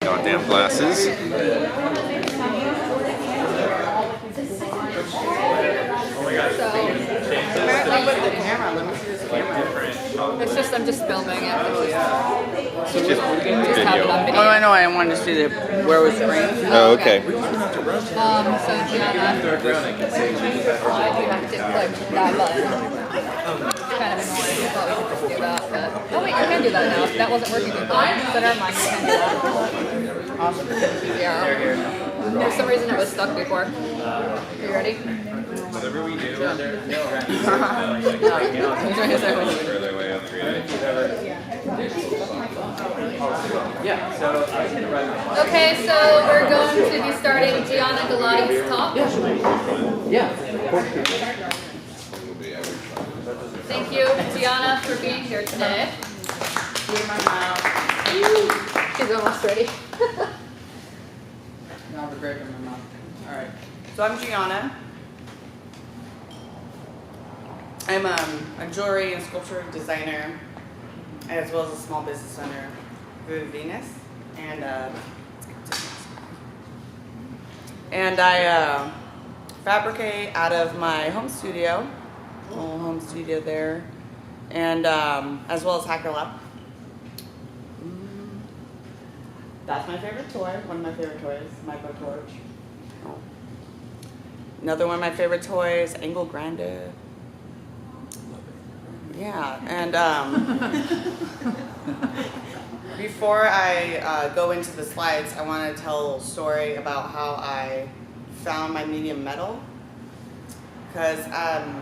goddamn glasses. Apparently with the camera, let me see this camera. It's just, I'm just filming it. It's just Just have it on video. Oh, I know, I wanted to see where it was framed. Oh, okay. So Giana, you have to click that button. It's kind of annoying. I thought we could just do that, but oh wait, you can do that now. That wasn't working before. So never mind, you can do that. Awesome. Yeah. For some reason it was stuck before. Are you ready? Whatever we do, Okay, so we're going to be starting Giana Galati's talk. Yeah. Thank you, Giana, for being here today. Clear my mouth. She's almost ready. Now the grape in my mouth. Alright. So I'm Giana. I'm a jewelry and sculpture designer, as well as a small business owner through Venus. And I fabricate out of my home studio, little home studio there, and as well as Hacker Lab. That's my favorite toy, one of my favorite toys, Micro Torch. Another one of my favorite toys, Angle Grande. Yeah, and before I go into the slides, I want to tell a little story about how I found my medium metal. Because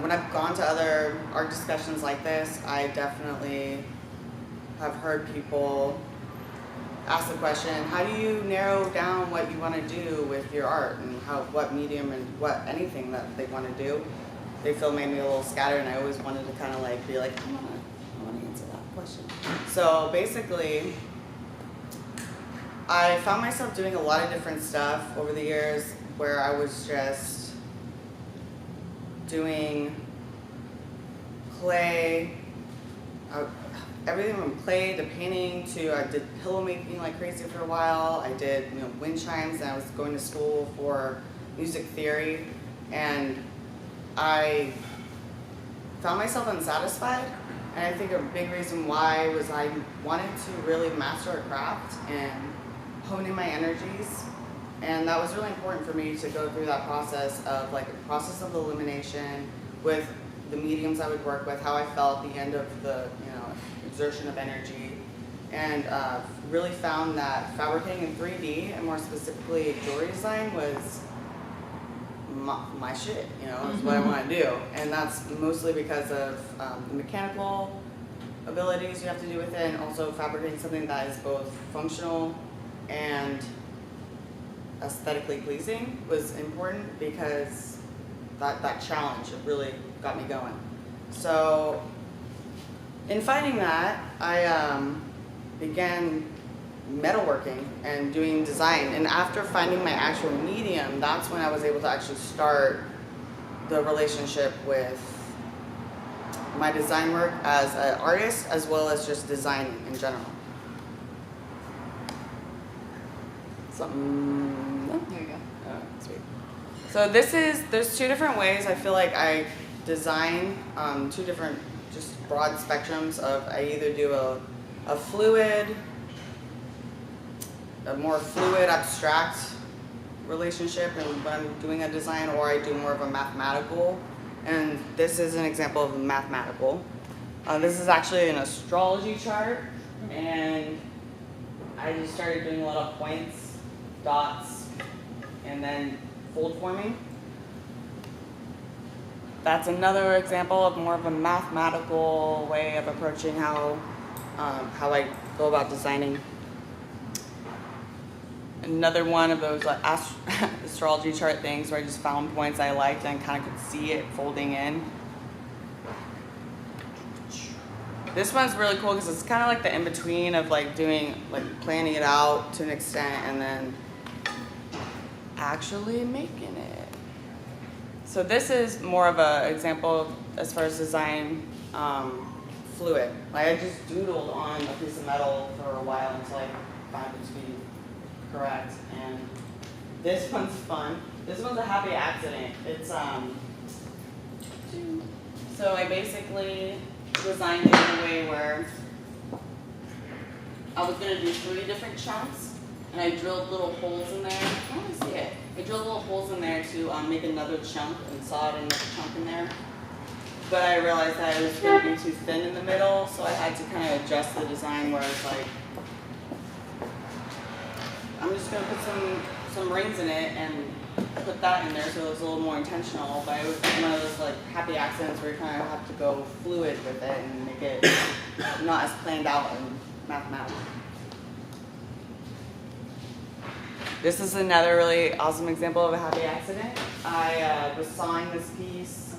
when I've gone to other art discussions like this, I definitely have heard people ask the question, how do you narrow down what you want to do with your art, and what medium and anything that they want to do? They feel maybe a little scattered, and I always wanted to kind of like be like, I want to answer that question. So basically, I found myself doing a lot of different stuff over the years where I was just doing clay, everything from clay to painting to, I did pillow making like crazy for a while. I did wind chimes, and I was going to school for music theory, and I found myself unsatisfied, and I think a big reason why was I wanted to really master a craft and hone in my energies, and that was really important for me to go through that process of like a process of elimination with the mediums I would work with, how I felt at the end of the exertion of energy, and really found that fabricating in 3D, and more specifically jewelry design, was my shit, is what I want to do. And that's mostly because of the mechanical abilities you have to do with it, and also fabricating something that is both functional and aesthetically pleasing was important, because that challenge, it really got me going. So in finding that, I began metalworking and doing design, and after finding my actual medium, that's when I was able to actually start the relationship with my design work as an artist, as well as just designing in general. Something. There you go. Oh, sweet. So there's two different ways I feel like I design, two different just broad spectrums of, I either do a fluid, a more fluid, abstract relationship and when I'm doing a design, or I do more of a mathematical. And this is an example of a mathematical. This is actually an astrology chart, and I just started doing a lot of points, dots, and then fold forming. That's another example of more of a mathematical way of approaching how I go about designing. Another one of those like astrology chart things where I just found points I liked and kind of could see it folding in. This one's really cool because it's kind of like the in-between of like planning it out to an extent and then actually making it. So this is more of an example as far as design fluid. Like I just doodled on a piece of metal for a while until I found it to be correct. And this one's fun. This one's a happy accident. It's so I basically designed it in a way where I was gonna do 3 different chunks, and I drilled little holes in there. I want to see it. I drilled little holes in there to make another chunk and sawed another chunk in there. But I realized that it was going to be too thin in the middle, so I had to kind of adjust the design where it's like, I'm just going to put some rings in it and put that in there so it was a little more intentional. But it was one of those like happy accidents where you kind of have to go fluid with it and make it not as planned out and mathematical. This is another really awesome example of a happy accident. I was sawing this piece,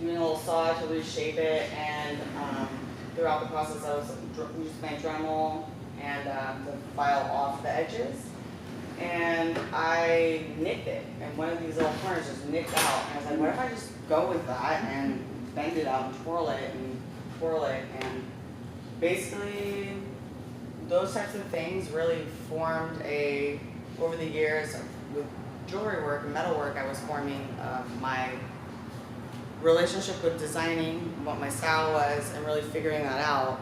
doing a little saw to reshape it, and throughout the process I was using my Dremel and to file off the edges. And I nicked it, and one of these little corners just nicked out. And I was like, what if I just go with that and bend it out and twirl it, and basically those types of things really formed over the years with jewelry work and metal work, I was forming my relationship with designing, what my style was, and really figuring that out.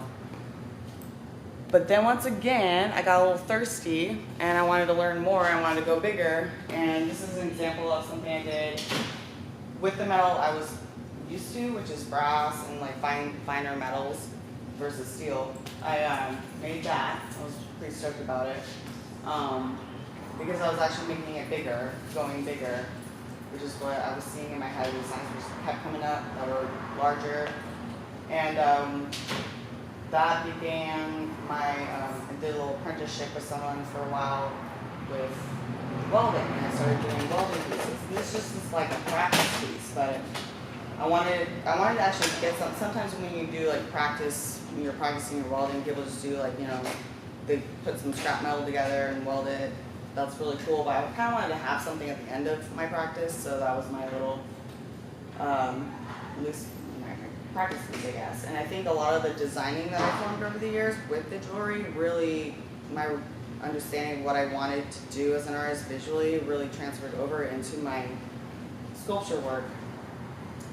But then once again, I got a little thirsty and I wanted to learn more, I wanted to go bigger, and this is an example of something I did with the metal I was used to, which is brass and like finer metals versus steel. I made that. I was pretty stoked about it because I was actually making it bigger, going bigger, which is what I was seeing in my head. The signs just kept coming up that were larger, and that began my. I did a little apprenticeship with someone for a while with welding, and I started doing welding pieces. And this just is like a practice piece, but I wanted to actually get some. Sometimes when you do like practice, when you're practicing your welding, people just do like, they put some scrap metal together and weld it. That's really cool, but I kind of wanted to have something at the end of my practice, so that was my little, practice piece, I guess. And I think a lot of the designing that I formed over the years with the jewelry, really, my understanding of what I wanted to do as an artist visually really transferred over into my sculpture work.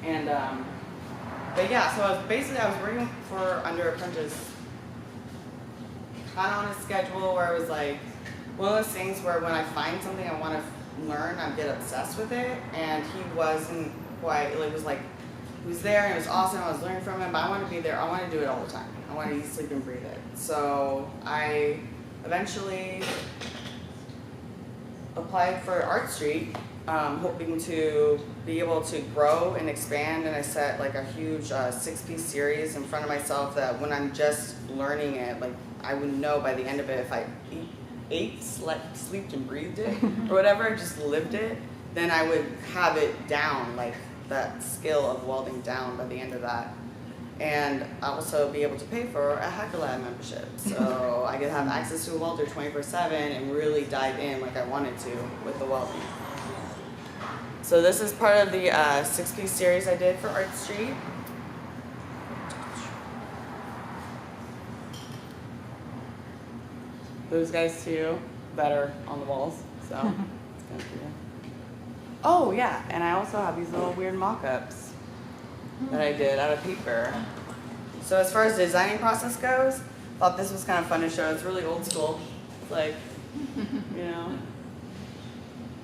And, but yeah, so I was working under apprentice, kind of on a schedule where it was like, one of those things where when I find something I want to learn, I get obsessed with it, and he wasn't quite, it was like, he was there and it was awesome, I was learning from him, but I want to be there, I want to do it all the time. I want to eat, sleep, and breathe it. So I eventually applied for Art Street, hoping to be able to grow and expand, and I set like a huge 6-piece series in front of myself that when I'm just learning it, like I would know by the end of it if I ate, slept, slept, and breathed it, or whatever, just lived it, then I would have it down, like that skill of welding down by the end of that. And also be able to pay for a Hacker Lab membership, so I could have access to a welder 24/7 and really dive in like I wanted to with the welding. So this is part of the 6-piece series I did for Art Street. Those guys too, that are on the walls, so it's kind of cool. Oh yeah, and I also have these little weird mock-ups that I did out of paper. So as far as the designing process goes, thought this was kind of fun to show. It's really old school. It's like,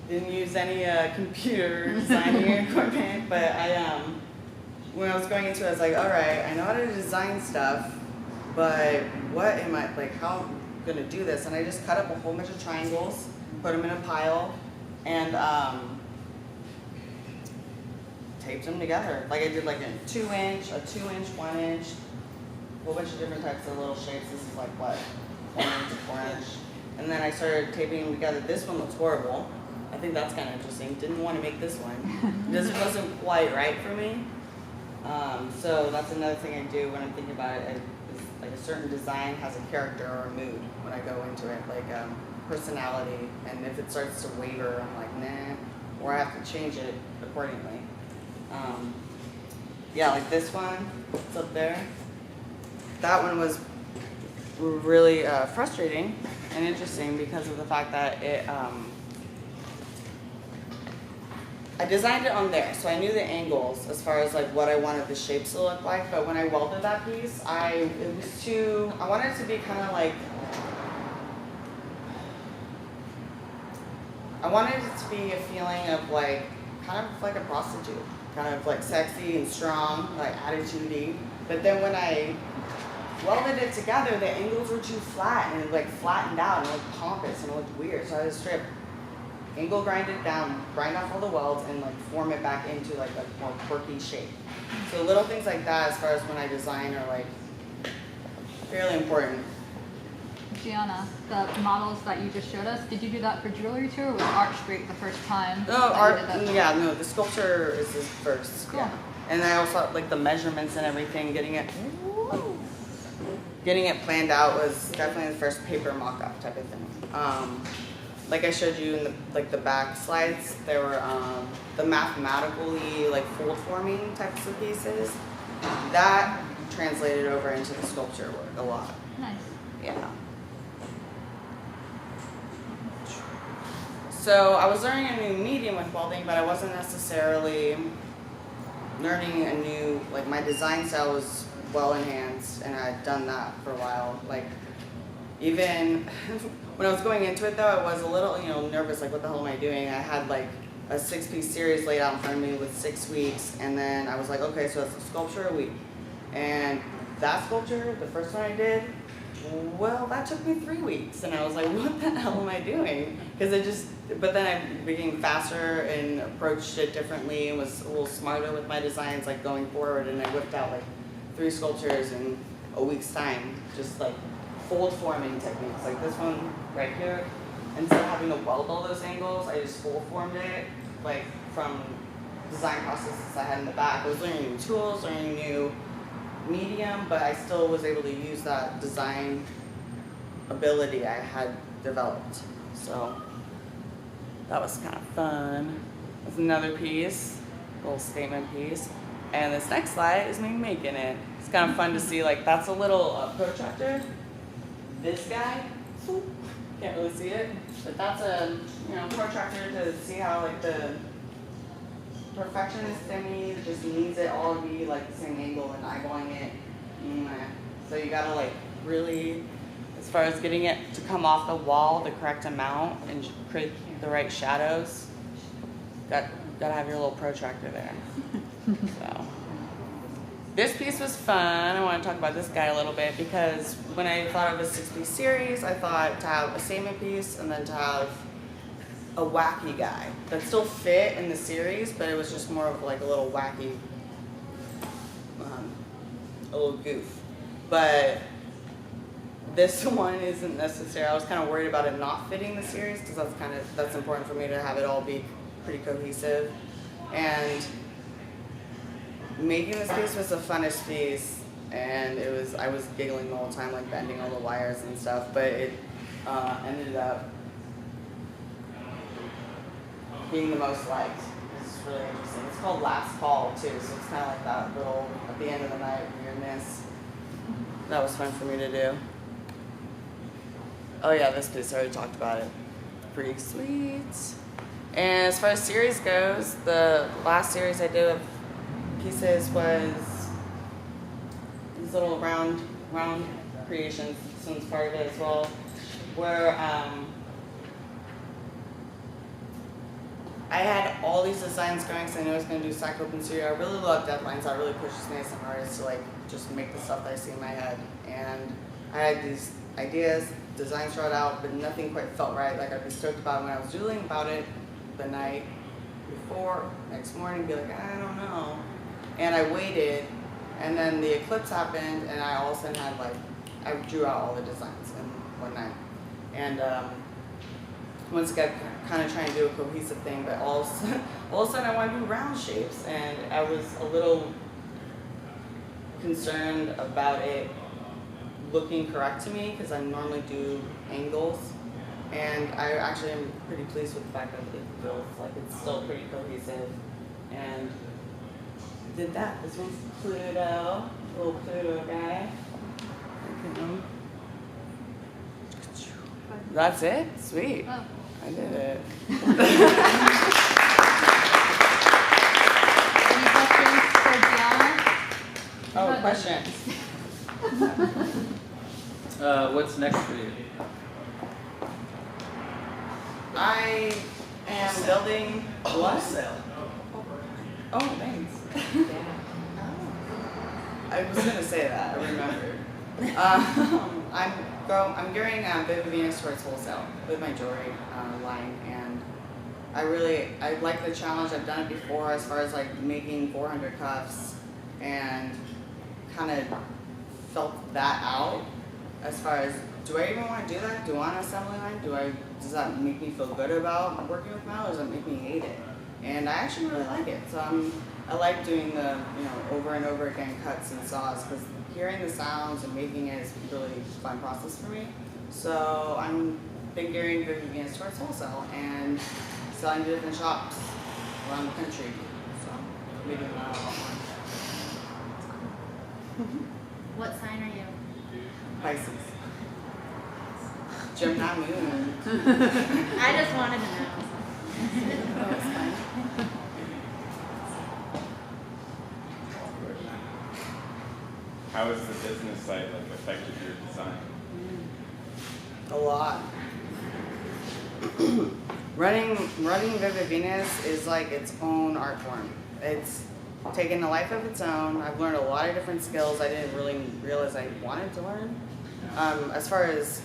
didn't use any computer designing equipment, but when I was going into it, I was like, all right, I know how to design stuff, but what am I, like, how am I going to do this? And I just cut up a whole bunch of triangles, put them in a pile, and taped them together. Like I did like a 2-inch, a 2-inch, 1-inch, a whole bunch of different types of little shapes. This is like what, 1-inch, 4-inch. And then I started taping them together. This one looks horrible. I think that's kind of interesting. Didn't want to make this one. This wasn't quite right for me. So that's another thing I do when I'm thinking about it. Like a certain design has a character or a mood when I go into it, like personality. And if it starts to waver, I'm like, nah, or I have to change it accordingly. Yeah, like this one, it's up there. That one was really frustrating and interesting because of the fact that I designed it on there, so I knew the angles as far as like what I wanted the shapes to look like. But when I welded that piece, I wanted it to be kind of like, I wanted it to be a feeling of like, kind of like a prostitute, kind of like sexy and strong, like attitude-y. But then when I welded it together, the angles were too flat and it like flattened out and it looked pompous and it looked weird. So I had to strip, angle grind it down, grind off all the welds and like form it back into like a more quirky shape. So little things like that as far as when I design are like fairly important. Giana, the models that you just showed us, did you do that for jewelry too, or was Art Street the first time? No, art, yeah, no, the sculpture is the first, cool. yeah. And I also, like the measurements and everything, getting it planned out was definitely the first paper mock-up type of thing. Like I showed you in the back slides, there were the mathematically like fold forming types of pieces. That translated over into the sculpture work a lot. Nice. Yeah. So I was learning a new medium with welding, but I wasn't necessarily learning a new, like my design style was well enhanced and I'd done that for a while. Like even when I was going into it though, I was a little, nervous, like what the hell am I doing? I had like a 6-piece series laid out in front of me with 6 weeks, and then I was like, okay, so that's a sculpture a week. And that sculpture, the first one I did, well, that took me 3 weeks, and I was like, what the hell am I doing? But then I became faster and approached it differently and was a little smarter with my designs, like going forward, and I whipped out like 3 sculptures in a week's time, just like fold forming techniques, like this one right here. Instead of having to weld all those angles, I just fold formed it, like from design processes I had in the back. I was learning new tools, learning new medium, but I still was able to use that design ability I had developed. So that was kind of fun. That's another piece, little statement piece. And this next slide is me making it. It's kind of fun to see, like that's a little protractor. This guy, can't really see it, but that's a protractor to see how like the perfectionist in me just needs it all to be like the same angle and eyeballing it. So you gotta like really, as far as getting it to come off the wall the correct amount and create the right shadows, gotta have your little protractor there. So this piece was fun. I want to talk about this guy a little bit because when I thought of a 6-piece series, I thought to have a statement piece and then to have a wacky guy that still fit in the series, but it was just more of like a little wacky, a little goof. But this one isn't necessary. I was kind of worried about it not fitting the series because that's important for me to have it all be pretty cohesive. And making this piece was the funnest piece, and I was giggling the whole time, like bending all the wires and stuff, but it ended up being the most liked. It's really interesting. It's called Last Call too, so it's kind of like that little, at the end of the night, weirdness. That was fun for me to do. Oh yeah, this piece, I already talked about it. Pretty sweet. And as far as series goes, the last series I did of pieces was these little round creations. This one's part of it as well, where I had all these designs going because I knew I was going to do Sack Open Studio. I really love deadlines. That really pushes me as an artist to like just make the stuff that I see in my head. And I had these ideas, designs drawn out, but nothing quite felt right. Like I'd be stoked about it when I was doodling about it the night before, next morning, be like, I don't know. And I waited, and then the eclipse happened, and I all of a sudden had like, I drew out all the designs in one night. And once again, kind of trying to do a cohesive thing, but all of a sudden I want to do round shapes, and I was a little concerned about it looking correct to me, because I normally do angles, and I actually am pretty pleased with the fact that it feels like it's still pretty cohesive, and did that. This one's Pluto, little Pluto guy. That's it? Sweet. Oh. I did it. Any questions for Giana? Oh, questions. What's next for you? I am building what? Oh, thanks. I was gonna say that. I remembered. I'm gearing Vivid Venus towards wholesale with my jewelry line, and I like the challenge. I've done it before as far as like making 400 cuffs, and kind of felt that out as far as, do I even want to do that? Do I want an assembly line? Does that make me feel good about working with metal, or does it make me hate it? And I actually really like it. So I like doing the over and over again cuts and saws, because hearing the sounds and making it is a really fun process for me. So I'm been gearing Vivid Venus towards wholesale and selling to different shops around the country. So maybe that a lot more. What sign are you? Pisces. Gemini moon. I just wanted to know. No, it's fine. How has the business side affected your design? A lot. running Vivid Venus is like its own art form. It's taken a life of its own. I've learned a lot of different skills I didn't really realize I wanted to learn. As far as,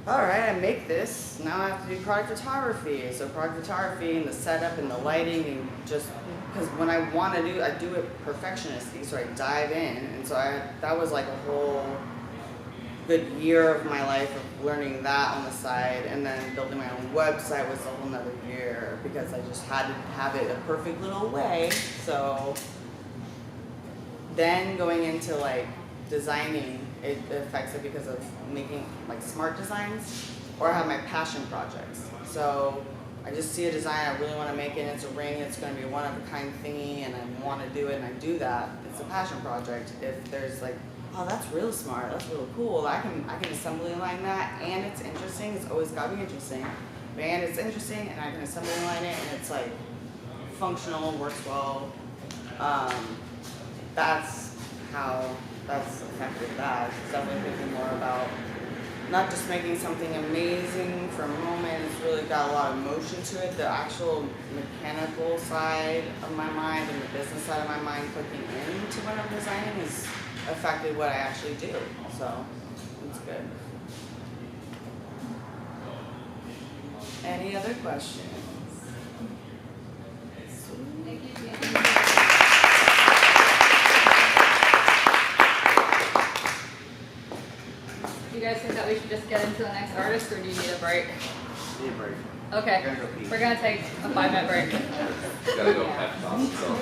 all right, I make this, now I have to do product photography. So product photography and the setup and the lighting, and just because when I want to do, I do it perfectionistly, so I dive in. And so that was like a whole good year of my life of learning that on the side, and then building my own website was a whole nother year because I just had to have it a perfect little way. So then going into like designing, it affects it because of making like smart designs, or I have my passion projects. So I just see a design, I really want to make it, it's a ring, it's going to be a one-of-a-kind thingy, and I want to do it, and I do that. It's a passion project. If there's like, oh, that's real smart, that's real cool, I can assembly line that, and it's interesting, it's always got to be interesting, and it's interesting, and I can assembly line it, and it's like functional, works well. That's how that's affected that. It's definitely thinking more about not just making something amazing for a moment, it's really got a lot of motion to it. The actual mechanical side of my mind and the business side of my mind clicking into what I'm designing has affected what I actually do. So it's good. Any other questions? Do you guys think that we should just get into the next artist, or do you need a break? Need a break. Okay, Gotta go pee. we're gonna take a 5-minute break. Gotta go pep talk. So.